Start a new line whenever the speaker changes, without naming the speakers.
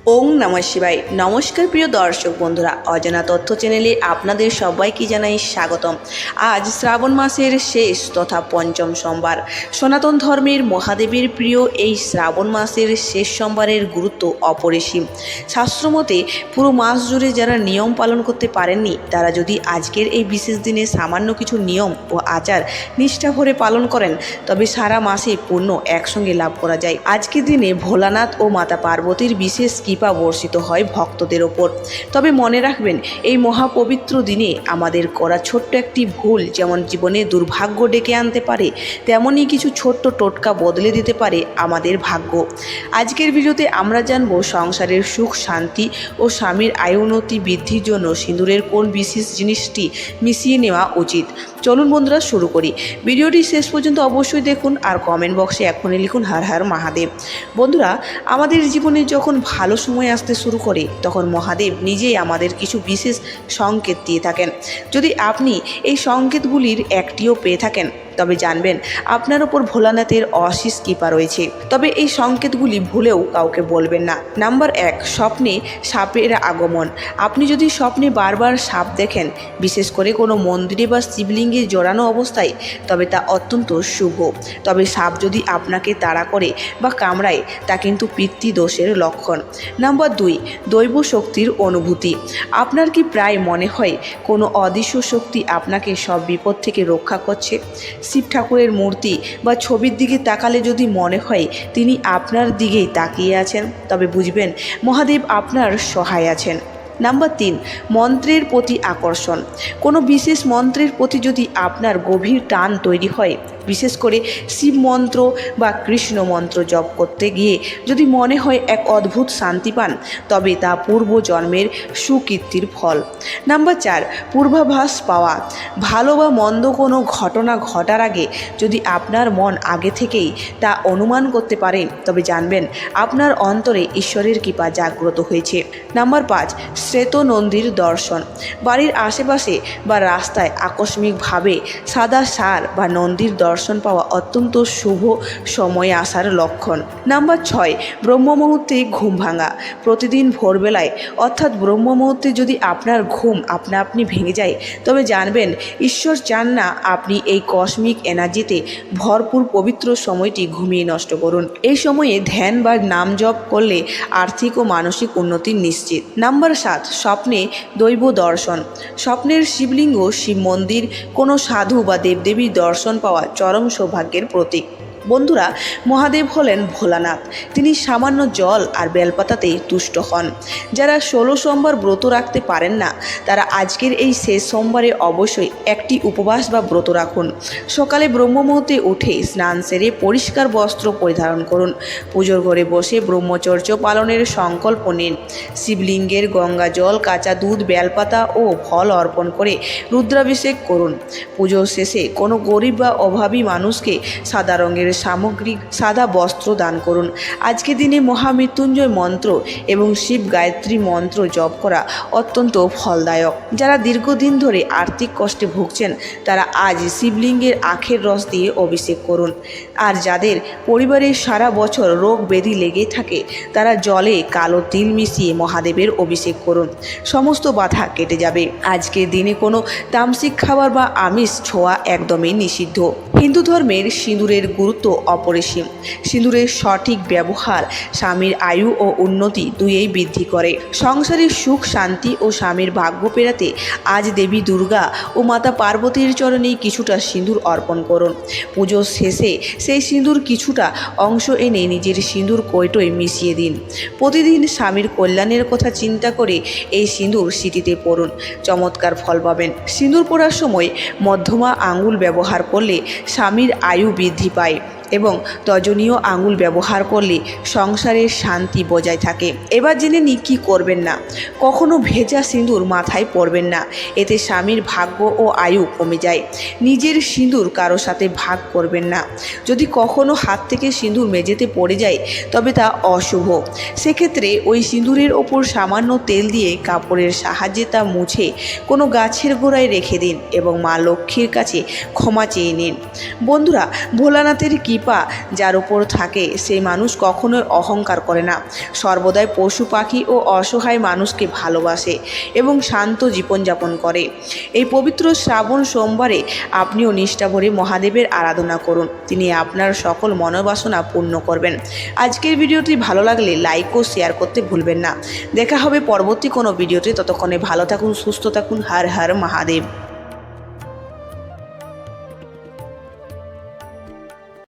ওং নমঃ শিবায়। নমস্কার প্রিয় দর্শক বন্ধুরা, অজানা তথ্য চ্যানেলে আপনাদের সবাইকে জানাই স্বাগতম। আজ শ্রাবণ মাসের শেষ তথা পঞ্চম সোমবার। সনাতন ধর্মের মহাদেবের প্রিয় এই শ্রাবণ মাসের শেষ সোমবারের গুরুত্ব অপরিসীম। শাস্ত্রমতে পুরো মাস জুড়ে যারা নিয়ম পালন করতে পারেননি, তারা যদি আজকের এই বিশেষ দিনে সামান্য কিছু নিয়ম ও আচার নিষ্ঠা ভরে পালন করেন, তবে সারা মাসে পুণ্য একসঙ্গে লাভ করা যায়। আজকের দিনে ভোলানাথ ও মাতা পার্বতীর বিশেষ কৃপা বর্ষিত হয় ভক্তদের ওপর। তবে মনে রাখবেন, এই মহাপবিত্র দিনে আমাদের করা ছোট্ট একটি ভুল যেমন জীবনে দুর্ভাগ্য ডেকে আনতে পারে, তেমনই কিছু ছোট্ট টোটকা বদলে দিতে পারে আমাদের ভাগ্য। আজকের ভিডিওতে আমরা জানব সংসারের সুখ শান্তি ও স্বামীর আয়ুন্নতি বৃদ্ধির জন্য সিঁদুরের কোন বিশেষ জিনিসটি মিশিয়ে নেওয়া উচিত। চলুন বন্ধুরা শুরু করি। ভিডিওটি শেষ পর্যন্ত অবশ্যই দেখুন আর কমেন্ট বক্সে এখনই লিখুন হর হর মহাদেব। বন্ধুরা, আমাদের জীবনে যখন ভালো সময় আসতে শুরু করে, তখন মহাদেব নিজেই আমাদের কিছু বিশেষ সংকেত দিয়ে থাকেন। যদি আপনি এই সংকেতগুলির একটিও পেয়ে থাকেন, তবে জানবেন আপনার ওপর ভোলানাথের অশেষ কৃপা রয়েছে। তবে এই সংকেতগুলি ভুলেও কাউকে বলবেন না। নাম্বার 1, স্বপ্নে সাপের আগমন। আপনি যদি স্বপ্নে বারবার সাপ দেখেন, বিশেষ করে কোনো মন্দিরে বা শিবলিঙ্গে জড়ানো অবস্থায়, তবে তা অত্যন্ত শুভ। তবে সাপ যদি আপনাকে তাড়া করে বা কামড়ায়, তা কিন্তু পিতৃদোষের লক্ষণ। নাম্বার 2, দৈব শক্তির অনুভূতি। আপনার কি প্রায় মনে হয় কোনো অদৃশ্য শক্তি আপনাকে সব বিপদ থেকে রক্ষা করছে? শিব ঠাকুরের মূর্তি বা ছবির দিকে তাকালে যদি মনে হয় তিনি আপনার দিকেই তাকিয়ে আছেন, তবে বুঝবেন মহাদেব আপনার সহায় আছেন। নাম্বার 3, মন্ত্রের প্রতি আকর্ষণ। কোনো বিশেষ মন্ত্রের প্রতি যদি আপনার গভীর টান তৈরি হয়, বিশেষ করে শিব মন্ত্র বা কৃষ্ণ মন্ত্র জপ করতে গিয়ে যদি মনে হয় এক অদ্ভুত শান্তি পান, তবে তা পূর্বজন্মের সুকীর্তির ফল। নাম্বার 4, পূর্বাভাস পাওয়া। ভালো বা মন্দ কোনো ঘটনা ঘটার আগে যদি আপনার মন আগে থেকেই তা অনুমান করতে পারেন, তবে জানবেন আপনার অন্তরে ঈশ্বরের কৃপা জাগ্রত হয়েছে। নাম্বার 5, শ্বেত নন্দীর দর্শন। বাড়ির আশেপাশে বা রাস্তায় আকস্মিকভাবে সাদা ষাঁড় বা নন্দীর দর্শন পাওয়া অত্যন্ত শুভ সময়ে আসার লক্ষণ। নাম্বার 6, ব্রহ্ম মুহূর্তে ঘুম ভাঙা। প্রতিদিন ভোরবেলায় অর্থাৎ ব্রহ্ম মুহূর্তে যদি আপনার ঘুম আপনা আপনি ভেঙে যায়, তবে জানবেন ঈশ্বর চান না আপনি এই কসমিক এনার্জিতে ভরপুর পবিত্র সময়টি ঘুমিয়ে নষ্ট করুন। এই সময়ে ধ্যান বা নাম জপ করলে আর্থিক ও মানসিক উন্নতি নিশ্চিত। নাম্বার 7, স্বপ্নে দৈব দর্শন। স্বপ্নের শিবলিঙ্গ, শিব মন্দির, কোনো সাধু বা দেবদেবীর দর্শন পাওয়া চরম সৌভাগ্যের প্রতীক। বন্ধুরা, মহাদেব হলেন ভোলানাথ। তিনি সামান্য জল আর বেলপাতাতেই তুষ্ট হন। যারা 16 সোমবার ব্রত রাখতে পারেন না, তারা আজকের এই শেষ সোমবারে অবশ্যই একটি উপবাস বা ব্রত রাখুন। সকালে ব্রহ্ম মুহূর্তে উঠে স্নান সেরে পরিষ্কার বস্ত্র পরিধারণ করুন। পুজোর ঘরে বসে ব্রহ্মচর্য পালনের সংকল্প নিন। শিবলিঙ্গের গঙ্গা জল, কাঁচা দুধ, বেলপাতা ও ফল অর্পণ করে রুদ্রাভিষেক করুন। পুজোর শেষে কোনো গরিব বা অভাবী মানুষকে সাদা রঙের সামগ্রিক সাদা বস্ত্র দান করুন। আজকের দিনে মহামৃত্যুঞ্জয় মন্ত্র এবং শিব গায়ত্রী মন্ত্র জপ করা অত্যন্ত ফলদায়ক। যারা দীর্ঘদিন ধরে আর্থিক কষ্টে ভুগছেন, তারা আজ শিবলিঙ্গের আখের রস দিয়ে অভিষেক করুন। আর যাদের পরিবারে সারা বছর রোগ ব্যাধি লেগে থাকে, তারা জলে কালো তিল মিশিয়ে মহাদেবের অভিষেক করুন। সমস্ত বাধা কেটে যাবে। আজকের দিনে কোনো তামসিক খাবার বা আমিষ ছোঁয়া একদমই নিষিদ্ধ। হিন্দু ধর্মের সিঁদুরের গুরুত্ব অপরিসীম। সিঁদুরের সঠিক ব্যবহার স্বামীর আয়ু ও উন্নতি দুইয়েই বৃদ্ধি করে। সংসারের সুখ শান্তি ও স্বামীর ভাগ্য পেরাতে আজ দেবী দুর্গা ও মাতা পার্বতীর চরণে কিছুটা সিঁদুর অর্পণ করুন। পুজোর শেষে সেই সিঁদুর কিছুটা অংশ এনে নিজের সিঁদুর কৌটোয় মিশিয়ে দিন। প্রতিদিন স্বামীর কল্যাণের কথা চিন্তা করে এই সিঁদুর সিটিতে পড়ুন। চমৎকার ফল পাবেন। সিঁদুর পরার সময় মধ্যমা আঙুল ব্যবহার করলে স্বামীর আয়ু বৃদ্ধি পায় এবং তর্জনীয় আঙুল ব্যবহার করলে সংসারের শান্তি বজায় থাকে। এবার জেনে নিই কী করবেন না। কখনো ভেজা সিঁদুর মাথায় পরবেন না, এতে স্বামীর ভাগ্য ও আয়ু কমে যায়। নিজের সিঁদুর কারো সাথে ভাগ করবেন না। যদি কখনো হাত থেকে সিঁদুর মেঝেতে পড়ে যায়, তবে তা অশুভ। সেক্ষেত্রে ওই সিঁদুরের ওপর সামান্য তেল দিয়ে কাপড়ের সাহায্যে তা মুছে কোনো গাছের গোড়ায় রেখে দিন এবং মা লক্ষ্মীর কাছে ক্ষমা চেয়ে নিন। বন্ধুরা, ভোলানাথের কৃপা কৃপা যার উপর থাকে সেই মানুষ কখনোই অহংকার করে না, সর্বদাই পশু পাখি ও অসহায় মানুষকে ভালোবাসে এবং শান্ত জীবনযাপন করে। এই পবিত্র শ্রাবণ সোমবারে আপনিও নিষ্ঠা ভরে মহাদেবের আরাধনা করুন, তিনি আপনার সকল মনোবাসনা পূর্ণ করবেন। আজকের ভিডিওটি ভালো লাগলে লাইক ও শেয়ার করতে ভুলবেন না। দেখা হবে পরবর্তী কোনো ভিডিওতে, ততক্ষণে ভালো থাকুন, সুস্থ থাকুন। হর হর মহাদেব।